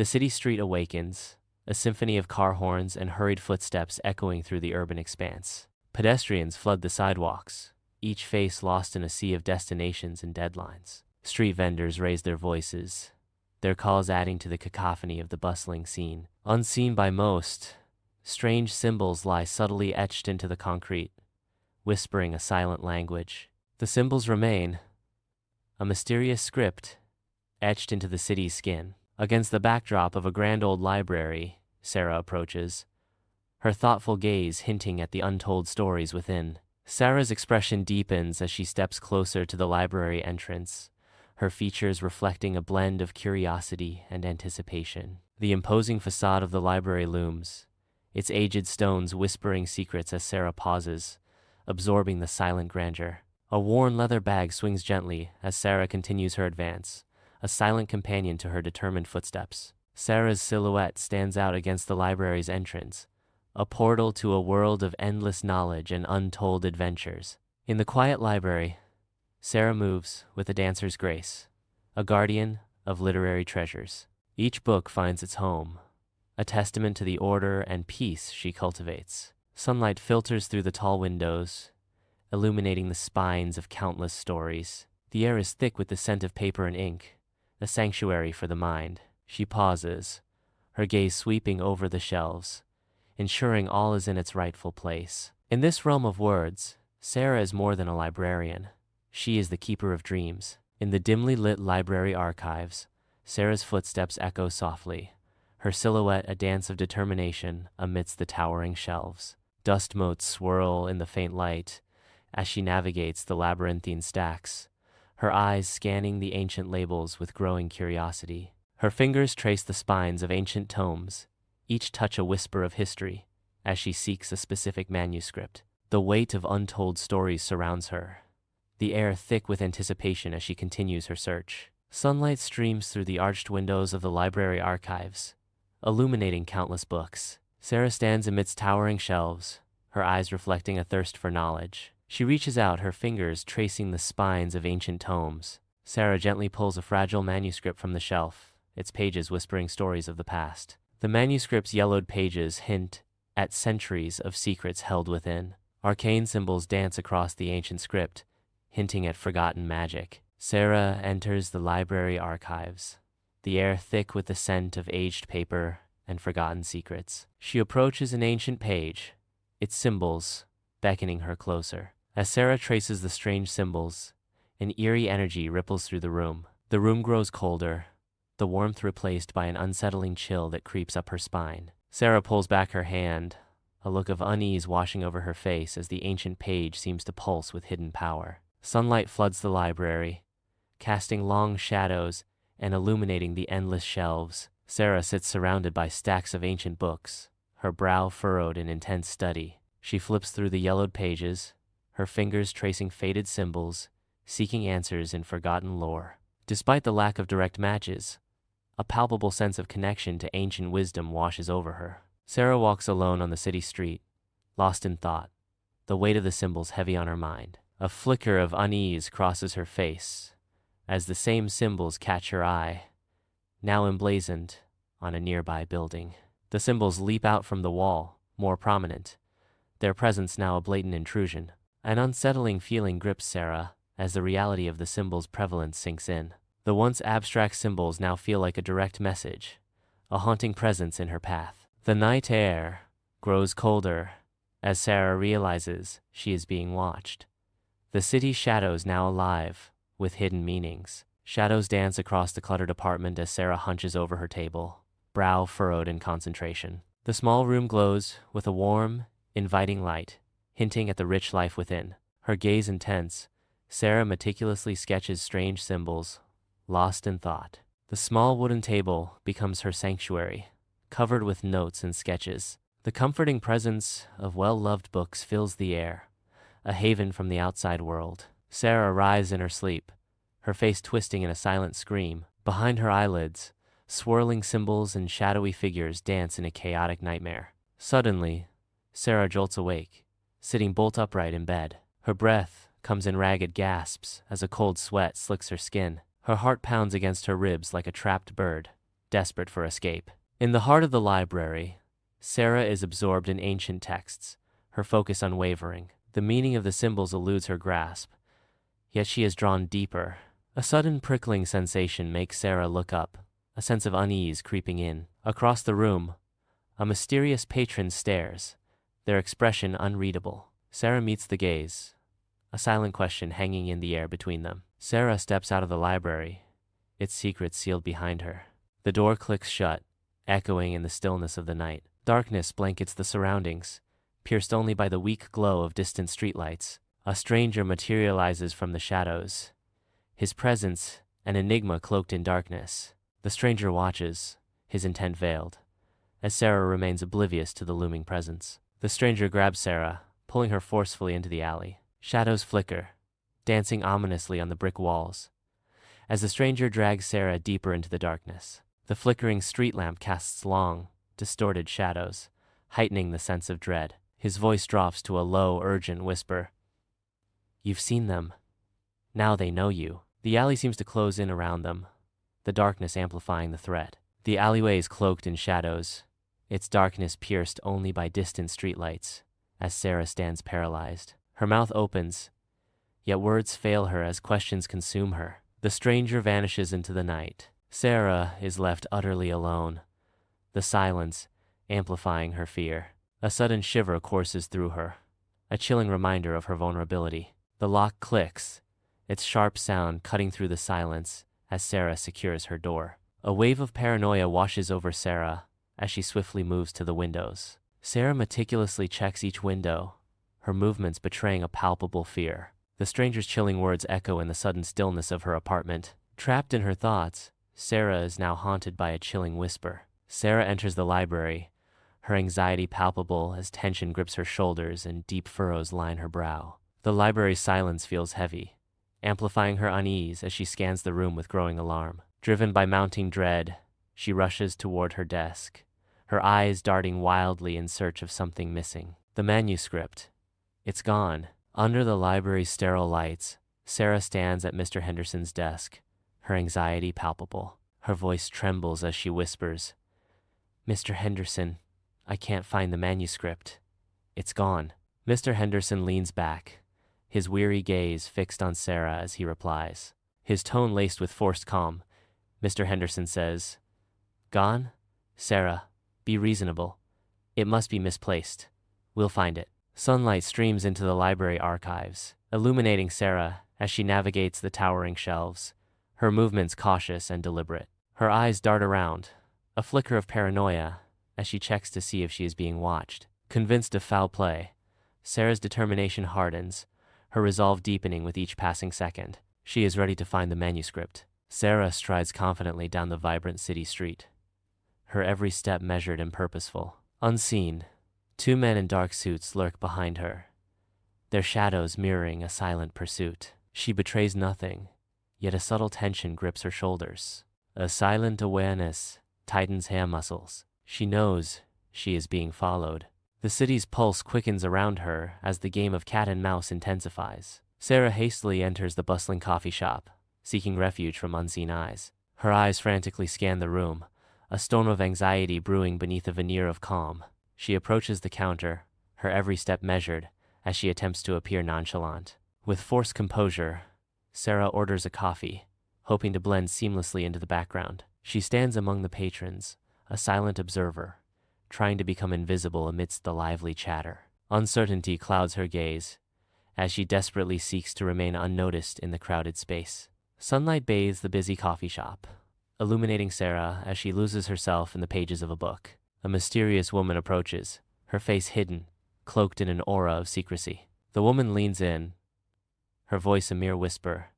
The city street awakens, a symphony of car horns and hurried footsteps echoing through the urban expanse. Pedestrians flood the sidewalks, each face lost in a sea of destinations and deadlines. Street vendors raise their voices, their calls adding to the cacophony of the bustling scene. Unseen by most, strange symbols lie subtly etched into the concrete, whispering a silent language. The symbols remain, a mysterious script etched into the city's skin. Against the backdrop of a grand old library, Sarah approaches, her thoughtful gaze hinting at the untold stories within. Sarah's expression deepens as she steps closer to the library entrance, her features reflecting a blend of curiosity and anticipation. The imposing facade of the library looms, its aged stones whispering secrets as Sarah pauses, absorbing the silent grandeur. A worn leather bag swings gently as Sarah continues her advance, a silent companion to her determined footsteps. Sarah's silhouette stands out against the library's entrance, a portal to a world of endless knowledge and untold adventures. In the quiet library, Sarah moves with a dancer's grace, a guardian of literary treasures. Each book finds its home, a testament to the order and peace she cultivates. Sunlight filters through the tall windows, illuminating the spines of countless stories. The air is thick with the scent of paper and ink, a sanctuary for the mind. She pauses, her gaze sweeping over the shelves, ensuring all is in its rightful place. In this realm of words, Sarah is more than a librarian. She is the keeper of dreams. In the dimly lit library archives, Sarah's footsteps echo softly, her silhouette a dance of determination amidst the towering shelves. Dust motes swirl in the faint light as she navigates the labyrinthine stacks, her eyes scanning the ancient labels with growing curiosity. Her fingers trace the spines of ancient tomes, each touch a whisper of history, as she seeks a specific manuscript. The weight of untold stories surrounds her, the air thick with anticipation as she continues her search. Sunlight streams through the arched windows of the library archives, illuminating countless books. Sarah stands amidst towering shelves, her eyes reflecting a thirst for knowledge. She reaches out, her fingers tracing the spines of ancient tomes. Sarah gently pulls a fragile manuscript from the shelf, its pages whispering stories of the past. The manuscript's yellowed pages hint at centuries of secrets held within. Arcane symbols dance across the ancient script, hinting at forgotten magic. Sarah enters the library archives, the air thick with the scent of aged paper and forgotten secrets. She approaches an ancient page, its symbols beckoning her closer. As Sarah traces the strange symbols, an eerie energy ripples through the room. The room grows colder, the warmth replaced by an unsettling chill that creeps up her spine. Sarah pulls back her hand, a look of unease washing over her face as the ancient page seems to pulse with hidden power. Sunlight floods the library, casting long shadows and illuminating the endless shelves. Sarah sits surrounded by stacks of ancient books, her brow furrowed in intense study. She flips through the yellowed pages, her fingers tracing faded symbols, seeking answers in forgotten lore. Despite the lack of direct matches, a palpable sense of connection to ancient wisdom washes over her. Sarah walks alone on the city street, lost in thought, the weight of the symbols heavy on her mind. A flicker of unease crosses her face as the same symbols catch her eye, now emblazoned on a nearby building. The symbols leap out from the wall, more prominent, their presence now a blatant intrusion. An unsettling feeling grips Sarah as the reality of the symbol's prevalence sinks in. The once abstract symbols now feel like a direct message, a haunting presence in her path. The night air grows colder as Sarah realizes she is being watched. The city's shadows now alive with hidden meanings. Shadows dance across the cluttered apartment as Sarah hunches over her table, brow furrowed in concentration. The small room glows with a warm, inviting light, hinting at the rich life within. Her gaze intense, Sarah meticulously sketches strange symbols, lost in thought. The small wooden table becomes her sanctuary, covered with notes and sketches. The comforting presence of well-loved books fills the air, a haven from the outside world. Sarah writhes in her sleep, her face twisting in a silent scream. Behind her eyelids, swirling symbols and shadowy figures dance in a chaotic nightmare. Suddenly, Sarah jolts awake, sitting bolt upright in bed. Her breath comes in ragged gasps as a cold sweat slicks her skin. Her heart pounds against her ribs like a trapped bird, desperate for escape. In the heart of the library, Sarah is absorbed in ancient texts, her focus unwavering. The meaning of the symbols eludes her grasp, yet she is drawn deeper. A sudden prickling sensation makes Sarah look up, a sense of unease creeping in. Across the room, a mysterious patron stares, their expression unreadable. Sarah meets the gaze, a silent question hanging in the air between them. Sarah steps out of the library, its secrets sealed behind her. The door clicks shut, echoing in the stillness of the night. Darkness blankets the surroundings, pierced only by the weak glow of distant streetlights. A stranger materializes from the shadows, his presence an enigma cloaked in darkness. The stranger watches, his intent veiled, as Sarah remains oblivious to the looming presence. The stranger grabs Sarah, pulling her forcefully into the alley. Shadows flicker, dancing ominously on the brick walls, as the stranger drags Sarah deeper into the darkness. The flickering street lamp casts long, distorted shadows, heightening the sense of dread. His voice drops to a low, urgent whisper. "You've seen them. Now they know you." The alley seems to close in around them, the darkness amplifying the threat. The alleyway is cloaked in shadows, its darkness pierced only by distant streetlights, as Sarah stands paralyzed. Her mouth opens, yet words fail her as questions consume her. The stranger vanishes into the night. Sarah is left utterly alone, the silence amplifying her fear. A sudden shiver courses through her, a chilling reminder of her vulnerability. The lock clicks, its sharp sound cutting through the silence as Sarah secures her door. A wave of paranoia washes over Sarah as she swiftly moves to the windows. Sarah meticulously checks each window, her movements betraying a palpable fear. The stranger's chilling words echo in the sudden stillness of her apartment. Trapped in her thoughts, Sarah is now haunted by a chilling whisper. Sarah enters the library, her anxiety palpable as tension grips her shoulders and deep furrows line her brow. The library's silence feels heavy, amplifying her unease as she scans the room with growing alarm. Driven by mounting dread, she rushes toward her desk, her eyes darting wildly in search of something missing. The manuscript. It's gone. Under the library's sterile lights, Sarah stands at Mr. Henderson's desk, her anxiety palpable. Her voice trembles as she whispers, "Mr. Henderson, I can't find the manuscript. It's gone." Mr. Henderson leans back, his weary gaze fixed on Sarah as he replies. His tone laced with forced calm, Mr. Henderson says, "Gone? Sarah, be reasonable. It must be misplaced. We'll find it." Sunlight streams into the library archives, illuminating Sarah as she navigates the towering shelves, her movements cautious and deliberate. Her eyes dart around, a flicker of paranoia as she checks to see if she is being watched. Convinced of foul play, Sarah's determination hardens, her resolve deepening with each passing second. She is ready to find the manuscript. Sarah strides confidently down the vibrant city street, her every step measured and purposeful. Unseen, two men in dark suits lurk behind her, their shadows mirroring a silent pursuit. She betrays nothing, yet a subtle tension grips her shoulders. A silent awareness tightens hair muscles. She knows she is being followed. The city's pulse quickens around her as the game of cat and mouse intensifies. Sarah hastily enters the bustling coffee shop, seeking refuge from unseen eyes. Her eyes frantically scan the room, a storm of anxiety brewing beneath a veneer of calm. She approaches the counter, her every step measured, as she attempts to appear nonchalant. With forced composure, Sarah orders a coffee, hoping to blend seamlessly into the background. She stands among the patrons, a silent observer, trying to become invisible amidst the lively chatter. Uncertainty clouds her gaze, as she desperately seeks to remain unnoticed in the crowded space. Sunlight bathes the busy coffee shop, illuminating Sarah as she loses herself in the pages of a book. A mysterious woman approaches, her face hidden, cloaked in an aura of secrecy. The woman leans in, her voice a mere whisper.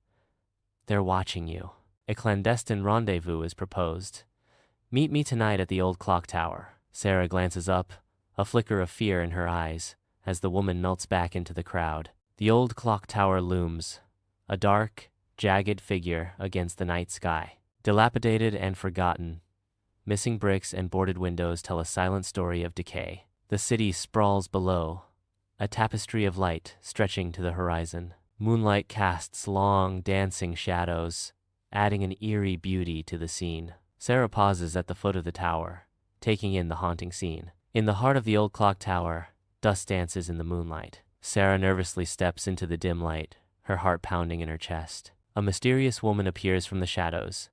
"They're watching you." A clandestine rendezvous is proposed. "Meet me tonight at the old clock tower." Sarah glances up, a flicker of fear in her eyes, as the woman melts back into the crowd. The old clock tower looms, a dark, jagged figure against the night sky. Dilapidated and forgotten, missing bricks and boarded windows tell a silent story of decay. The city sprawls below, a tapestry of light stretching to the horizon. Moonlight casts long, dancing shadows, adding an eerie beauty to the scene. Sarah pauses at the foot of the tower, taking in the haunting scene. In the heart of the old clock tower, dust dances in the moonlight. Sarah nervously steps into the dim light, her heart pounding in her chest. A mysterious woman appears from the shadows.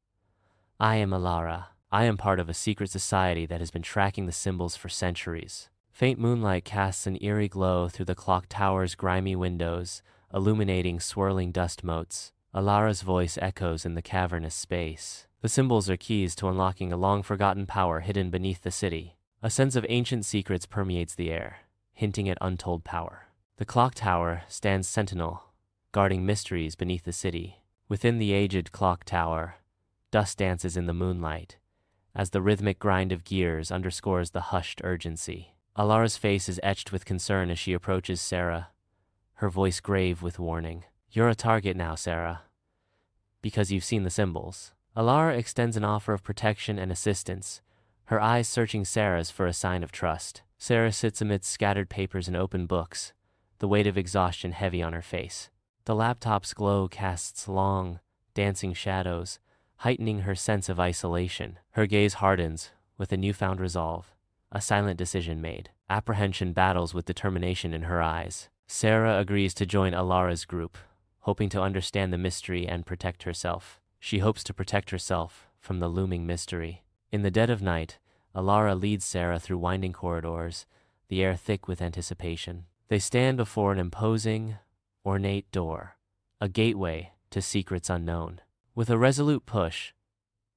I am Alara. I am part of a secret society that has been tracking the symbols for centuries. Faint moonlight casts an eerie glow through the clock tower's grimy windows, illuminating swirling dust motes. Alara's voice echoes in the cavernous space. The symbols are keys to unlocking a long-forgotten power hidden beneath the city. A sense of ancient secrets permeates the air, hinting at untold power. The clock tower stands sentinel, guarding mysteries beneath the city. Within the aged clock tower, dust dances in the moonlight, as the rhythmic grind of gears underscores the hushed urgency. Alara's face is etched with concern as she approaches Sarah, her voice grave with warning. You're a target now, Sarah, because you've seen the symbols. Alara extends an offer of protection and assistance, her eyes searching Sarah's for a sign of trust. Sarah sits amidst scattered papers and open books, the weight of exhaustion heavy on her face. The laptop's glow casts long, dancing shadows, heightening her sense of isolation. Her gaze hardens with a newfound resolve, a silent decision made. Apprehension battles with determination in her eyes. Sarah agrees to join Alara's group, hoping to understand the mystery and protect herself. She hopes to protect herself from the looming mystery. In the dead of night, Alara leads Sarah through winding corridors, the air thick with anticipation. They stand before an imposing, ornate door, a gateway to secrets unknown. With a resolute push,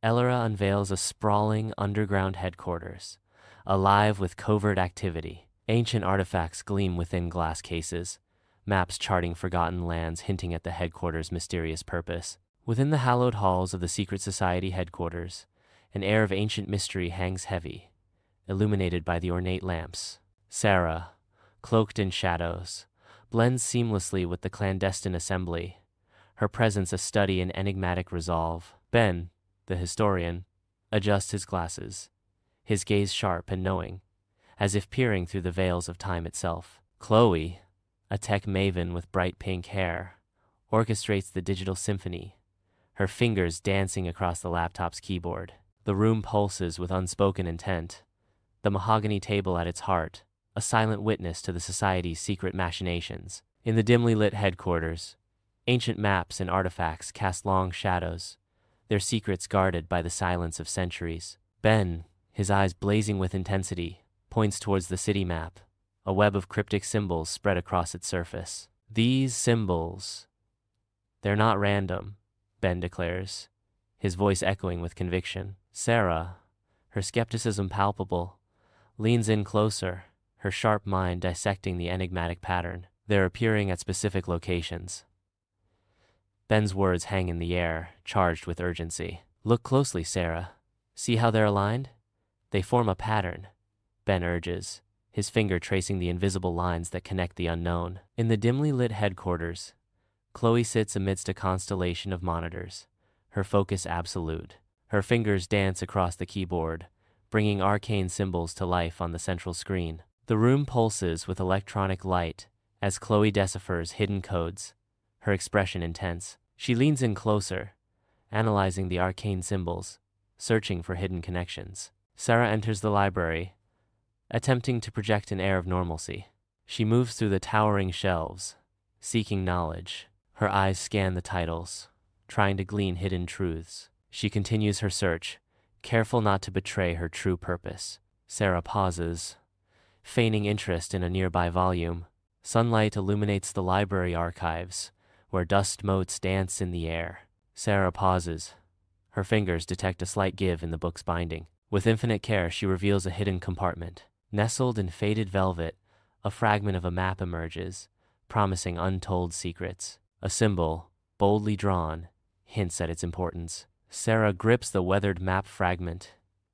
Alara unveils a sprawling underground headquarters, alive with covert activity. Ancient artifacts gleam within glass cases, maps charting forgotten lands hinting at the headquarters' mysterious purpose. Within the hallowed halls of the secret society headquarters, an air of ancient mystery hangs heavy, illuminated by the ornate lamps. Sarah, cloaked in shadows, blends seamlessly with the clandestine assembly, her presence a study in enigmatic resolve. Ben, the historian, adjusts his glasses, his gaze sharp and knowing, as if peering through the veils of time itself. Chloe, a tech maven with bright pink hair, orchestrates the digital symphony, her fingers dancing across the laptop's keyboard. The room pulses with unspoken intent, the mahogany table at its heart, a silent witness to the society's secret machinations. In the dimly lit headquarters, ancient maps and artifacts cast long shadows, their secrets guarded by the silence of centuries. Ben, his eyes blazing with intensity, points towards the city map, a web of cryptic symbols spread across its surface. These symbols, they're not random, Ben declares, his voice echoing with conviction. Sarah, her skepticism palpable, leans in closer, her sharp mind dissecting the enigmatic pattern. They're appearing at specific locations. Ben's words hang in the air, charged with urgency. Look closely, Sarah. See how they're aligned? They form a pattern, Ben urges, his finger tracing the invisible lines that connect the unknown. In the dimly lit headquarters, Chloe sits amidst a constellation of monitors, her focus absolute. Her fingers dance across the keyboard, bringing arcane symbols to life on the central screen. The room pulses with electronic light as Chloe deciphers hidden codes, her expression intense. She leans in closer, analyzing the arcane symbols, searching for hidden connections. Sarah enters the library, attempting to project an air of normalcy. She moves through the towering shelves, seeking knowledge. Her eyes scan the titles, trying to glean hidden truths. She continues her search, careful not to betray her true purpose. Sarah pauses, feigning interest in a nearby volume. Sunlight illuminates the library archives, where dust motes dance in the air. Sarah pauses. Her fingers detect a slight give in the book's binding. With infinite care, she reveals a hidden compartment. Nestled in faded velvet, a fragment of a map emerges, promising untold secrets. A symbol, boldly drawn, hints at its importance. Sarah grips the weathered map fragment,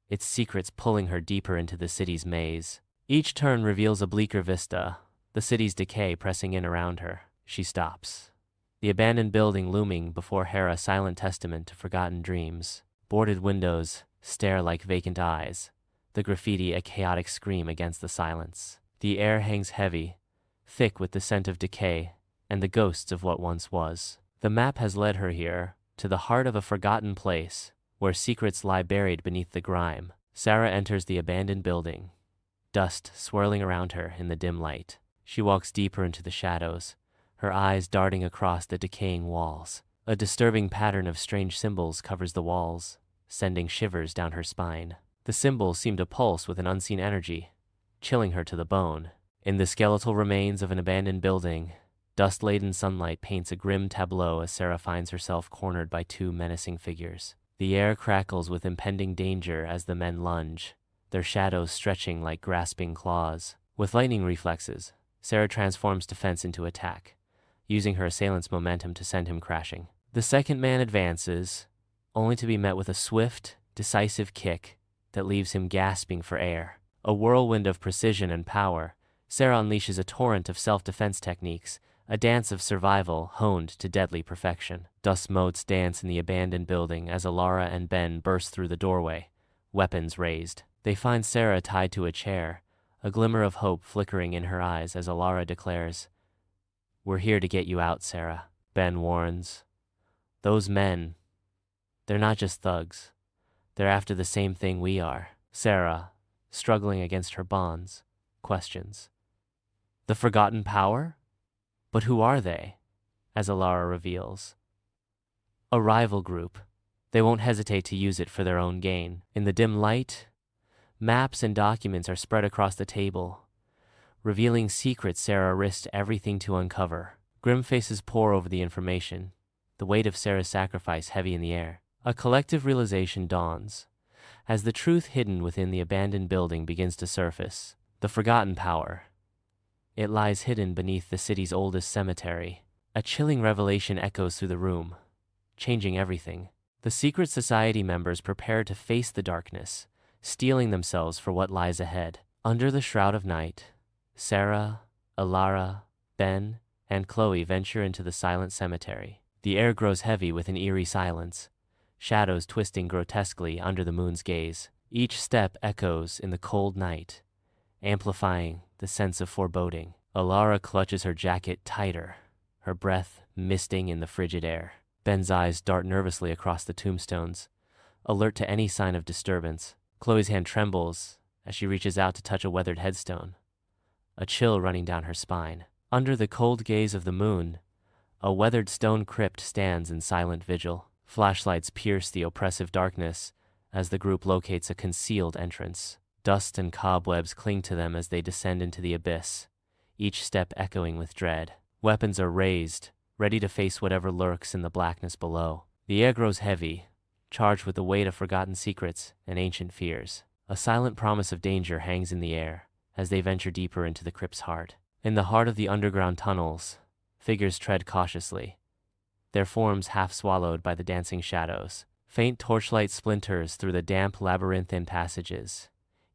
its secrets pulling her deeper into the city's maze. Each turn reveals a bleaker vista, the city's decay pressing in around her. She stops, the abandoned building looming before her, a silent testament to forgotten dreams. Boarded windows stare like vacant eyes, the graffiti a chaotic scream against the silence. The air hangs heavy, thick with the scent of decay and the ghosts of what once was. The map has led her here, to the heart of a forgotten place, where secrets lie buried beneath the grime. Sarah enters the abandoned building, dust swirling around her in the dim light. She walks deeper into the shadows, her eyes darting across the decaying walls. A disturbing pattern of strange symbols covers the walls, sending shivers down her spine. The symbols seem to pulse with an unseen energy, chilling her to the bone. In the skeletal remains of an abandoned building, dust-laden sunlight paints a grim tableau as Sarah finds herself cornered by two menacing figures. The air crackles with impending danger as the men lunge, their shadows stretching like grasping claws. With lightning reflexes, Sarah transforms defense into attack, using her assailant's momentum to send him crashing. The second man advances, only to be met with a swift, decisive kick that leaves him gasping for air. A whirlwind of precision and power, Sarah unleashes a torrent of self-defense techniques, a dance of survival honed to deadly perfection. Dust motes dance in the abandoned building as Alara and Ben burst through the doorway, weapons raised. They find Sarah tied to a chair, a glimmer of hope flickering in her eyes as Alara declares, "We're here to get you out, Sarah." Ben warns, "Those men, they're not just thugs. They're after the same thing we are." Sarah, struggling against her bonds, questions, "The forgotten power? But who are they?" As Alara reveals, "A rival group. They won't hesitate to use it for their own gain." In the dim light, maps and documents are spread across the table, revealing secrets Sarah risked everything to uncover. Grim faces pour over the information, the weight of Sarah's sacrifice heavy in the air. A collective realization dawns, as the truth hidden within the abandoned building begins to surface. The forgotten power. It lies hidden beneath the city's oldest cemetery. A chilling revelation echoes through the room, changing everything. The secret society members prepare to face the darkness, steeling themselves for what lies ahead. Under the shroud of night, Sarah, Alara, Ben, and Chloe venture into the silent cemetery. The air grows heavy with an eerie silence, shadows twisting grotesquely under the moon's gaze. Each step echoes in the cold night, amplifying the sense of foreboding. Alara clutches her jacket tighter, her breath misting in the frigid air. Ben's eyes dart nervously across the tombstones, alert to any sign of disturbance. Chloe's hand trembles as she reaches out to touch a weathered headstone, a chill running down her spine. Under the cold gaze of the moon, a weathered stone crypt stands in silent vigil. Flashlights pierce the oppressive darkness as the group locates a concealed entrance. Dust and cobwebs cling to them as they descend into the abyss, each step echoing with dread. Weapons are raised, ready to face whatever lurks in the blackness below. The air grows heavy, charged with the weight of forgotten secrets and ancient fears. A silent promise of danger hangs in the air as they venture deeper into the crypt's heart. In the heart of the underground tunnels, figures tread cautiously, their forms half swallowed by the dancing shadows. Faint torchlight splinters through the damp labyrinthine passages,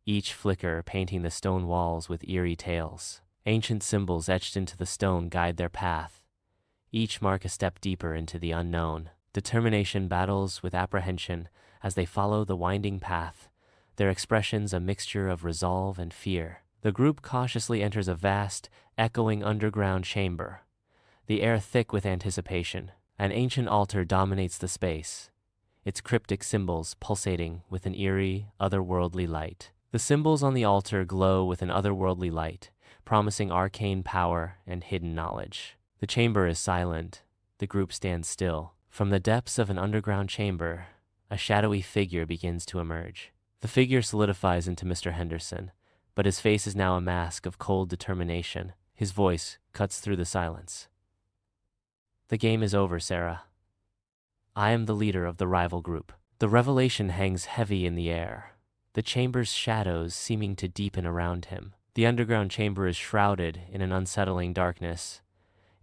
each flicker painting the stone walls with eerie tales. Ancient symbols etched into the stone guide their path, each mark a step deeper into the unknown. Determination battles with apprehension as they follow the winding path, their expressions a mixture of resolve and fear. The group cautiously enters a vast, echoing underground chamber, the air thick with anticipation. An ancient altar dominates the space, its cryptic symbols pulsating with an eerie, otherworldly light. The symbols on the altar glow with an otherworldly light, promising arcane power and hidden knowledge. The chamber is silent. The group stands still. From the depths of an underground chamber, a shadowy figure begins to emerge. The figure solidifies into Mr. Henderson, but his face is now a mask of cold determination. His voice cuts through the silence. "The game is over, Sarah. I am the leader of the rival group." The revelation hangs heavy in the air, the chamber's shadows seeming to deepen around him. The underground chamber is shrouded in an unsettling darkness,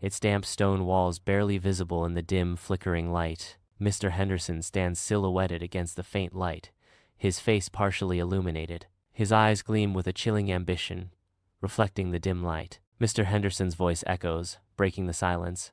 its damp stone walls barely visible in the dim, flickering light. Mr. Henderson stands silhouetted against the faint light, his face partially illuminated. His eyes gleam with a chilling ambition, reflecting the dim light. Mr. Henderson's voice echoes, breaking the silence.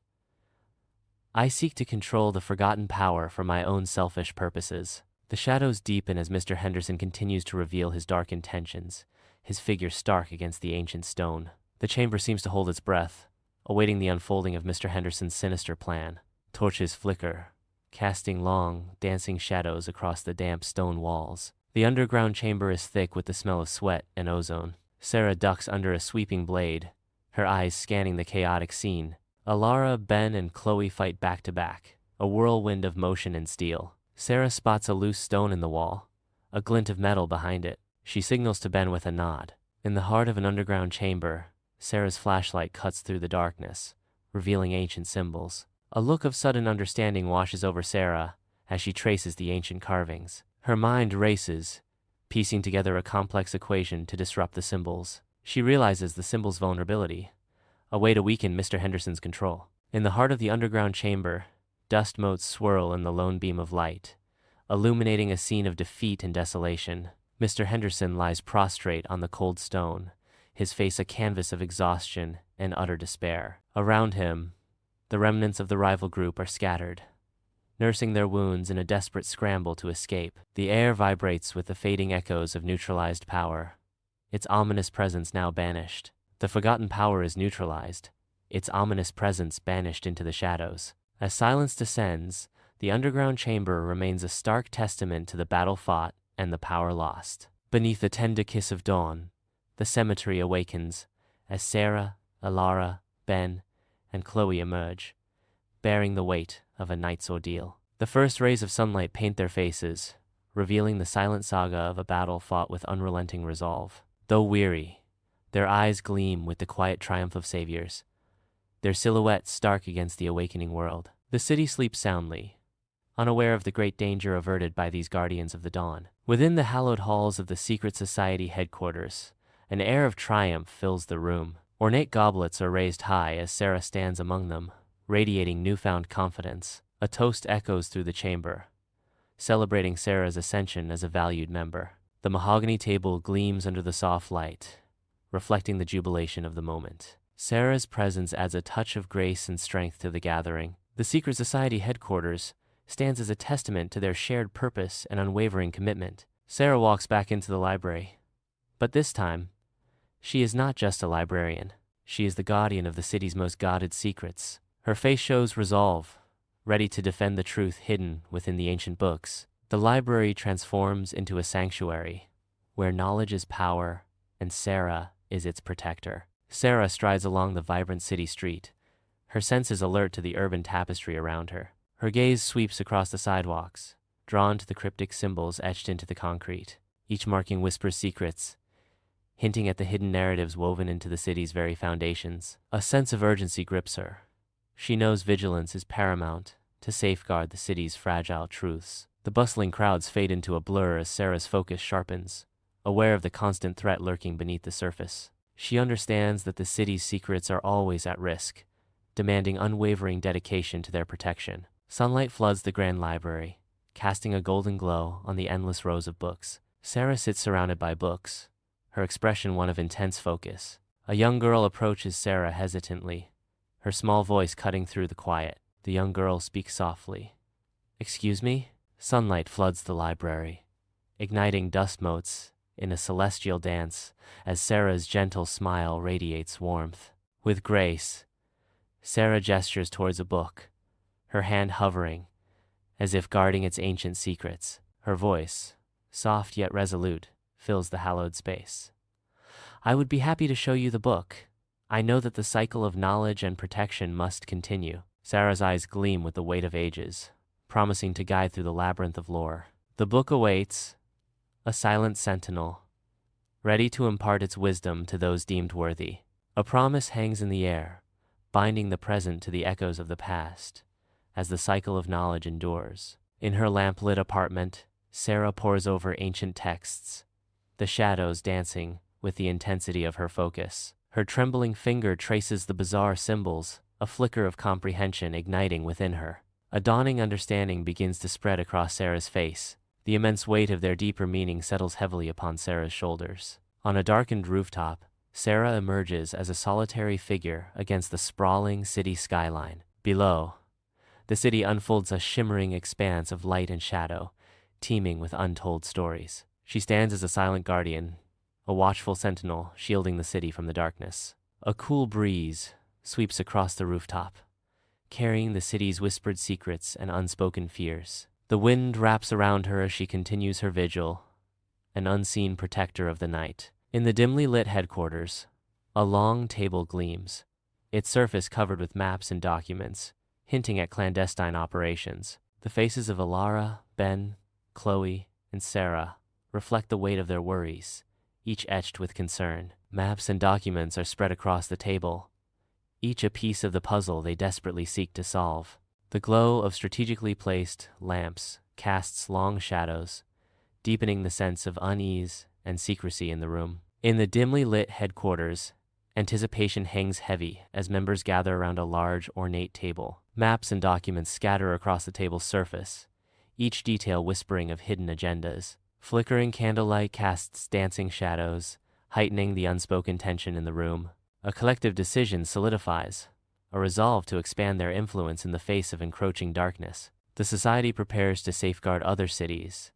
"I seek to control the forgotten power for my own selfish purposes." The shadows deepen as Mr. Henderson continues to reveal his dark intentions, his figure stark against the ancient stone. The chamber seems to hold its breath, awaiting the unfolding of Mr. Henderson's sinister plan. Torches flicker, casting long, dancing shadows across the damp stone walls. The underground chamber is thick with the smell of sweat and ozone. Sarah ducks under a sweeping blade, her eyes scanning the chaotic scene. Alara, Ben, and Chloe fight back to back, a whirlwind of motion and steel. Sarah spots a loose stone in the wall, a glint of metal behind it. She signals to Ben with a nod. In the heart of an underground chamber, Sarah's flashlight cuts through the darkness, revealing ancient symbols. A look of sudden understanding washes over Sarah as she traces the ancient carvings. Her mind races, piecing together a complex equation to disrupt the symbols. She realizes the symbol's vulnerability, a way to weaken Mr. Henderson's control. In the heart of the underground chamber, dust motes swirl in the lone beam of light, illuminating a scene of defeat and desolation. Mr. Henderson lies prostrate on the cold stone, his face a canvas of exhaustion and utter despair. Around him, the remnants of the rival group are scattered, nursing their wounds in a desperate scramble to escape. The air vibrates with the fading echoes of neutralized power, its ominous presence now banished. The forgotten power is neutralized, its ominous presence banished into the shadows. As silence descends, the underground chamber remains a stark testament to the battle fought and the power lost. Beneath the tender kiss of dawn, the cemetery awakens as Sarah, Alara, Ben, and Chloe emerge, bearing the weight of a night's ordeal. The first rays of sunlight paint their faces, revealing the silent saga of a battle fought with unrelenting resolve. Though weary, their eyes gleam with the quiet triumph of saviors, their silhouettes stark against the awakening world. The city sleeps soundly, unaware of the great danger averted by these guardians of the dawn. Within the hallowed halls of the secret society headquarters, an air of triumph fills the room. Ornate goblets are raised high as Sarah stands among them, radiating newfound confidence. A toast echoes through the chamber, celebrating Sarah's ascension as a valued member. The mahogany table gleams under the soft light, reflecting the jubilation of the moment. Sarah's presence adds a touch of grace and strength to the gathering. The secret society headquarters stands as a testament to their shared purpose and unwavering commitment. Sarah walks back into the library, but this time, she is not just a librarian. She is the guardian of the city's most guarded secrets. Her face shows resolve, ready to defend the truth hidden within the ancient books. The library transforms into a sanctuary, where knowledge is power and Sarah is its protector. Sarah strides along the vibrant city street, her senses alert to the urban tapestry around her. Her gaze sweeps across the sidewalks, drawn to the cryptic symbols etched into the concrete. Each marking whispers secrets, hinting at the hidden narratives woven into the city's very foundations. A sense of urgency grips her. She knows vigilance is paramount to safeguard the city's fragile truths. The bustling crowds fade into a blur as Sarah's focus sharpens, aware of the constant threat lurking beneath the surface. She understands that the city's secrets are always at risk, demanding unwavering dedication to their protection. Sunlight floods the grand library, casting a golden glow on the endless rows of books. Sarah sits surrounded by books, her expression one of intense focus. A young girl approaches Sarah hesitantly, her small voice cutting through the quiet. The young girl speaks softly. "Excuse me?" Sunlight floods the library, igniting dust motes in a celestial dance as Sarah's gentle smile radiates warmth. With grace, Sarah gestures towards a book, her hand hovering, as if guarding its ancient secrets. Her voice, soft yet resolute, fills the hallowed space. "I would be happy to show you the book. I know that the cycle of knowledge and protection must continue." Sarah's eyes gleam with the weight of ages, promising to guide through the labyrinth of lore. The book awaits, a silent sentinel, ready to impart its wisdom to those deemed worthy. A promise hangs in the air, binding the present to the echoes of the past, as the cycle of knowledge endures. In her lamp-lit apartment, Sarah pores over ancient texts, the shadows dancing with the intensity of her focus. Her trembling finger traces the bizarre symbols, a flicker of comprehension igniting within her. A dawning understanding begins to spread across Sarah's face. The immense weight of their deeper meaning settles heavily upon Sarah's shoulders. On a darkened rooftop, Sarah emerges as a solitary figure against the sprawling city skyline. Below, the city unfolds a shimmering expanse of light and shadow, teeming with untold stories. She stands as a silent guardian, a watchful sentinel shielding the city from the darkness. A cool breeze sweeps across the rooftop, carrying the city's whispered secrets and unspoken fears. The wind wraps around her as she continues her vigil, an unseen protector of the night. In the dimly lit headquarters, a long table gleams, its surface covered with maps and documents, hinting at clandestine operations. The faces of Alara, Ben, Chloe, and Sarah reflect the weight of their worries, each etched with concern. Maps and documents are spread across the table, each a piece of the puzzle they desperately seek to solve. The glow of strategically placed lamps casts long shadows, deepening the sense of unease and secrecy in the room. In the dimly lit headquarters, anticipation hangs heavy as members gather around a large, ornate table. Maps and documents scatter across the table's surface, each detail whispering of hidden agendas. Flickering candlelight casts dancing shadows, heightening the unspoken tension in the room. A collective decision solidifies, a resolve to expand their influence in the face of encroaching darkness. The society prepares to safeguard other cities,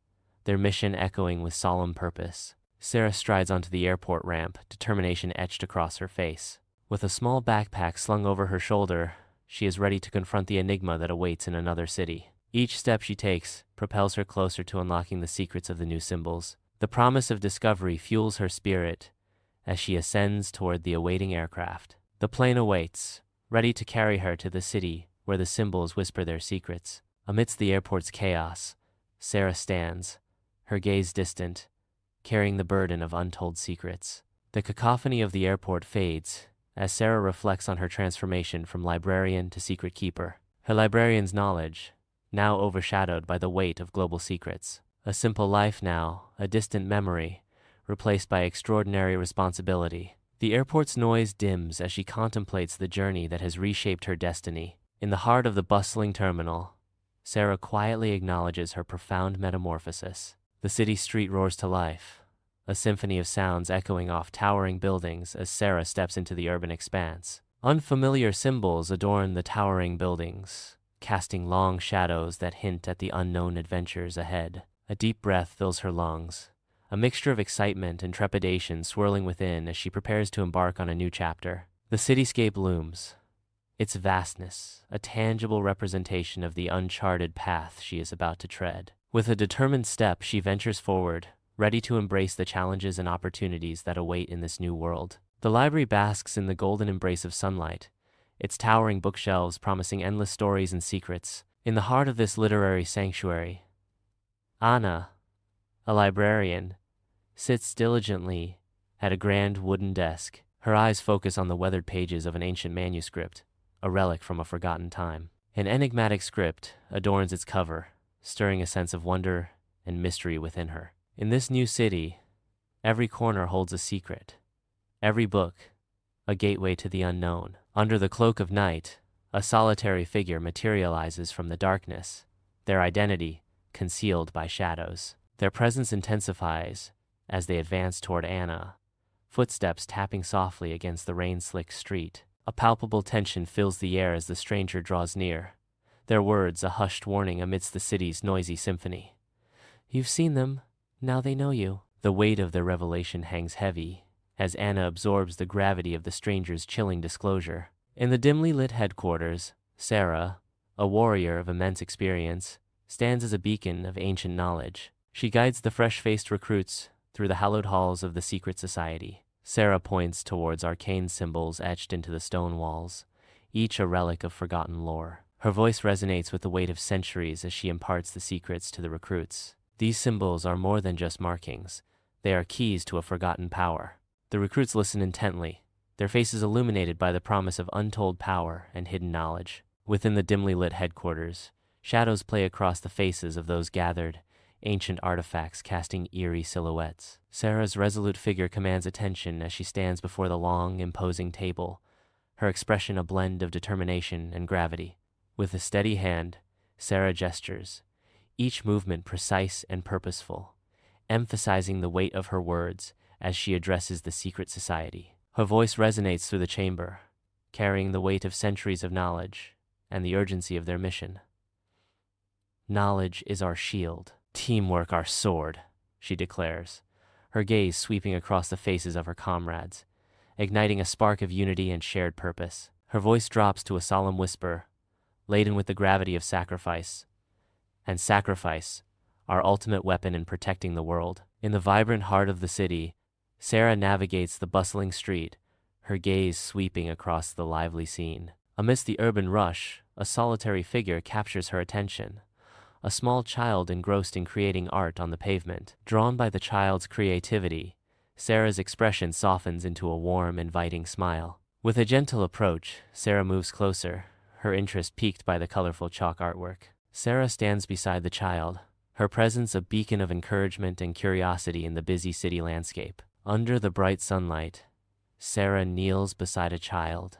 their mission echoing with solemn purpose. Sarah strides onto the airport ramp, determination etched across her face. With a small backpack slung over her shoulder, she is ready to confront the enigma that awaits in another city. Each step she takes propels her closer to unlocking the secrets of the new symbols. The promise of discovery fuels her spirit as she ascends toward the awaiting aircraft. The plane awaits, ready to carry her to the city where the symbols whisper their secrets. Amidst the airport's chaos, Sarah stands, her gaze distant, carrying the burden of untold secrets. The cacophony of the airport fades as Sarah reflects on her transformation from librarian to secret keeper. Her librarian's knowledge, now overshadowed by the weight of global secrets. A simple life now, a distant memory, replaced by extraordinary responsibility. The airport's noise dims as she contemplates the journey that has reshaped her destiny. In the heart of the bustling terminal, Sarah quietly acknowledges her profound metamorphosis. The city street roars to life, a symphony of sounds echoing off towering buildings as Sarah steps into the urban expanse. Unfamiliar symbols adorn the towering buildings, casting long shadows that hint at the unknown adventures ahead. A deep breath fills her lungs, a mixture of excitement and trepidation swirling within as she prepares to embark on a new chapter. The cityscape looms, its vastness a tangible representation of the uncharted path she is about to tread. With a determined step, she ventures forward, ready to embrace the challenges and opportunities that await in this new world. The library basks in the golden embrace of sunlight, its towering bookshelves promising endless stories and secrets. In the heart of this literary sanctuary, Anna, a librarian, sits diligently at a grand wooden desk. Her eyes focus on the weathered pages of an ancient manuscript, a relic from a forgotten time. An enigmatic script adorns its cover, stirring a sense of wonder and mystery within her. In this new city, every corner holds a secret, every book a gateway to the unknown. Under the cloak of night, a solitary figure materializes from the darkness, their identity concealed by shadows. Their presence intensifies as they advance toward Anna, footsteps tapping softly against the rain-slicked street. A palpable tension fills the air as the stranger draws near, their words a hushed warning amidst the city's noisy symphony. You've seen them, now they know you. The weight of their revelation hangs heavy as Anna absorbs the gravity of the stranger's chilling disclosure. In the dimly lit headquarters, Sarah, a warrior of immense experience, stands as a beacon of ancient knowledge. She guides the fresh-faced recruits through the hallowed halls of the secret society. Sarah points towards arcane symbols etched into the stone walls, each a relic of forgotten lore. Her voice resonates with the weight of centuries as she imparts the secrets to the recruits. These symbols are more than just markings. They are keys to a forgotten power. The recruits listen intently, their faces illuminated by the promise of untold power and hidden knowledge. Within the dimly lit headquarters, shadows play across the faces of those gathered, ancient artifacts casting eerie silhouettes. Sarah's resolute figure commands attention as she stands before the long, imposing table, her expression a blend of determination and gravity. With a steady hand, Sarah gestures, each movement precise and purposeful, emphasizing the weight of her words as she addresses the secret society. Her voice resonates through the chamber, carrying the weight of centuries of knowledge and the urgency of their mission. Knowledge is our shield, teamwork our sword, she declares, her gaze sweeping across the faces of her comrades, igniting a spark of unity and shared purpose. Her voice drops to a solemn whisper, laden with the gravity of sacrifice. And sacrifice, our ultimate weapon in protecting the world. In the vibrant heart of the city, Sarah navigates the bustling street, her gaze sweeping across the lively scene. Amidst the urban rush, a solitary figure captures her attention. A small child engrossed in creating art on the pavement. Drawn by the child's creativity, Sarah's expression softens into a warm, inviting smile. With a gentle approach, Sarah moves closer, her interest piqued by the colorful chalk artwork. Sarah stands beside the child, her presence a beacon of encouragement and curiosity in the busy city landscape. Under the bright sunlight, Sarah kneels beside a child,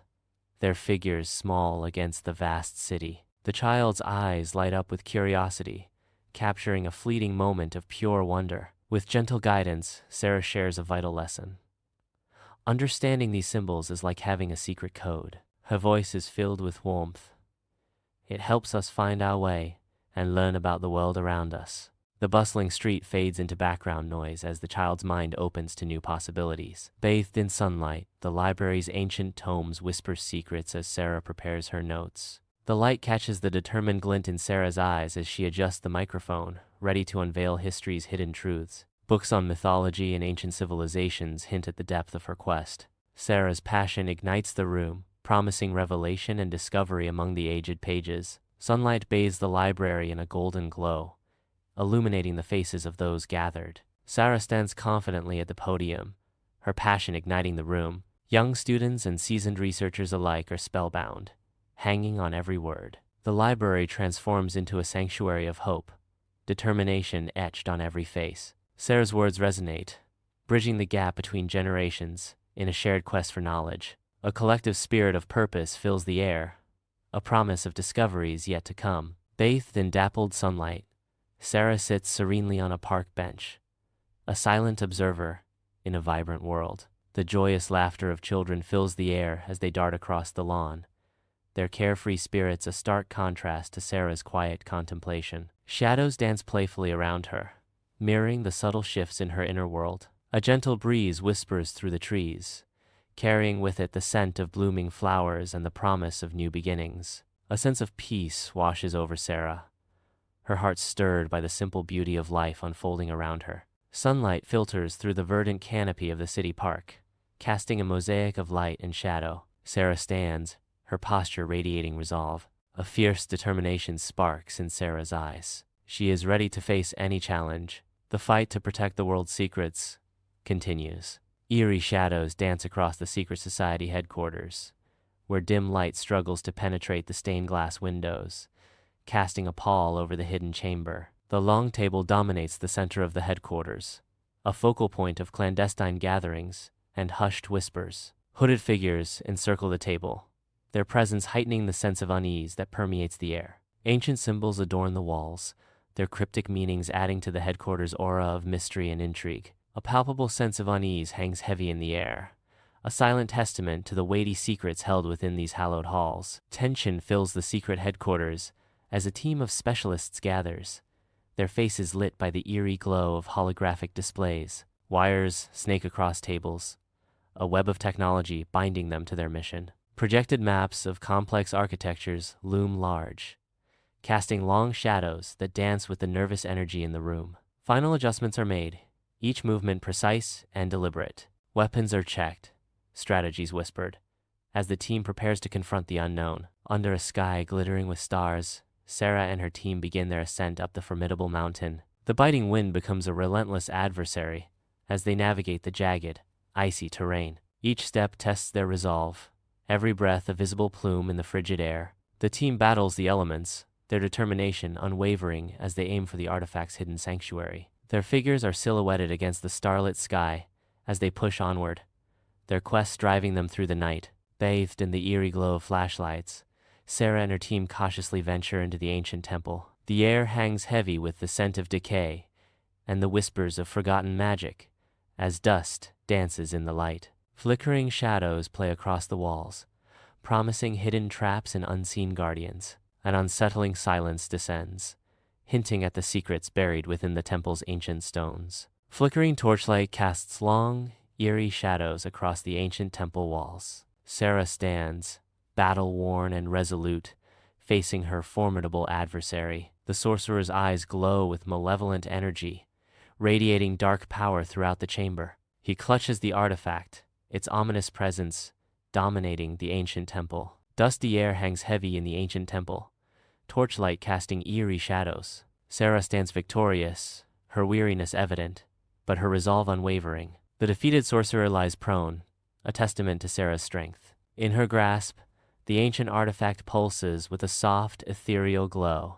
their figures small against the vast city. The child's eyes light up with curiosity, capturing a fleeting moment of pure wonder. With gentle guidance, Sarah shares a vital lesson. Understanding these symbols is like having a secret code. Her voice is filled with warmth. It helps us find our way and learn about the world around us. The bustling street fades into background noise as the child's mind opens to new possibilities. Bathed in sunlight, the library's ancient tomes whisper secrets as Sarah prepares her notes. The light catches the determined glint in Sarah's eyes as she adjusts the microphone, ready to unveil history's hidden truths. Books on mythology and ancient civilizations hint at the depth of her quest. Sarah's passion ignites the room, promising revelation and discovery among the aged pages. Sunlight bathes the library in a golden glow, illuminating the faces of those gathered. Sarah stands confidently at the podium, her passion igniting the room. Young students and seasoned researchers alike are spellbound, hanging on every word. The library transforms into a sanctuary of hope, determination etched on every face. Sarah's words resonate, bridging the gap between generations in a shared quest for knowledge. A collective spirit of purpose fills the air, a promise of discoveries yet to come. Bathed in dappled sunlight, Sarah sits serenely on a park bench, a silent observer in a vibrant world. The joyous laughter of children fills the air as they dart across the lawn, their carefree spirits a stark contrast to Sarah's quiet contemplation. Shadows dance playfully around her, mirroring the subtle shifts in her inner world. A gentle breeze whispers through the trees, carrying with it the scent of blooming flowers and the promise of new beginnings. A sense of peace washes over Sarah, her heart stirred by the simple beauty of life unfolding around her. Sunlight filters through the verdant canopy of the city park, casting a mosaic of light and shadow. Sarah stands, her posture radiating resolve. A fierce determination sparks in Sarah's eyes. She is ready to face any challenge. The fight to protect the world's secrets continues. Eerie shadows dance across the secret society headquarters, where dim light struggles to penetrate the stained glass windows, casting a pall over the hidden chamber. The long table dominates the center of the headquarters, a focal point of clandestine gatherings and hushed whispers. Hooded figures encircle the table, their presence heightening the sense of unease that permeates the air. Ancient symbols adorn the walls, their cryptic meanings adding to the headquarters' aura of mystery and intrigue. A palpable sense of unease hangs heavy in the air, a silent testament to the weighty secrets held within these hallowed halls. Tension fills the secret headquarters as a team of specialists gathers, their faces lit by the eerie glow of holographic displays. Wires snake across tables, a web of technology binding them to their mission. Projected maps of complex architectures loom large, casting long shadows that dance with the nervous energy in the room. Final adjustments are made, each movement precise and deliberate. Weapons are checked, strategies whispered, as the team prepares to confront the unknown. Under a sky glittering with stars, Sarah and her team begin their ascent up the formidable mountain. The biting wind becomes a relentless adversary as they navigate the jagged, icy terrain. Each step tests their resolve, every breath a visible plume in the frigid air. The team battles the elements, their determination unwavering as they aim for the artifact's hidden sanctuary. Their figures are silhouetted against the starlit sky as they push onward, their quest driving them through the night. Bathed in the eerie glow of flashlights, Sarah and her team cautiously venture into the ancient temple. The air hangs heavy with the scent of decay and the whispers of forgotten magic as dust dances in the light. Flickering shadows play across the walls, promising hidden traps and unseen guardians. An unsettling silence descends, hinting at the secrets buried within the temple's ancient stones. Flickering torchlight casts long, eerie shadows across the ancient temple walls. Sarah stands, battle-worn and resolute, facing her formidable adversary. The sorcerer's eyes glow with malevolent energy, radiating dark power throughout the chamber. He clutches the artifact, its ominous presence dominating the ancient temple. Dusty air hangs heavy in the ancient temple, torchlight casting eerie shadows. Sarah stands victorious, her weariness evident, but her resolve unwavering. The defeated sorcerer lies prone, a testament to Sarah's strength. In her grasp, the ancient artifact pulses with a soft, ethereal glow,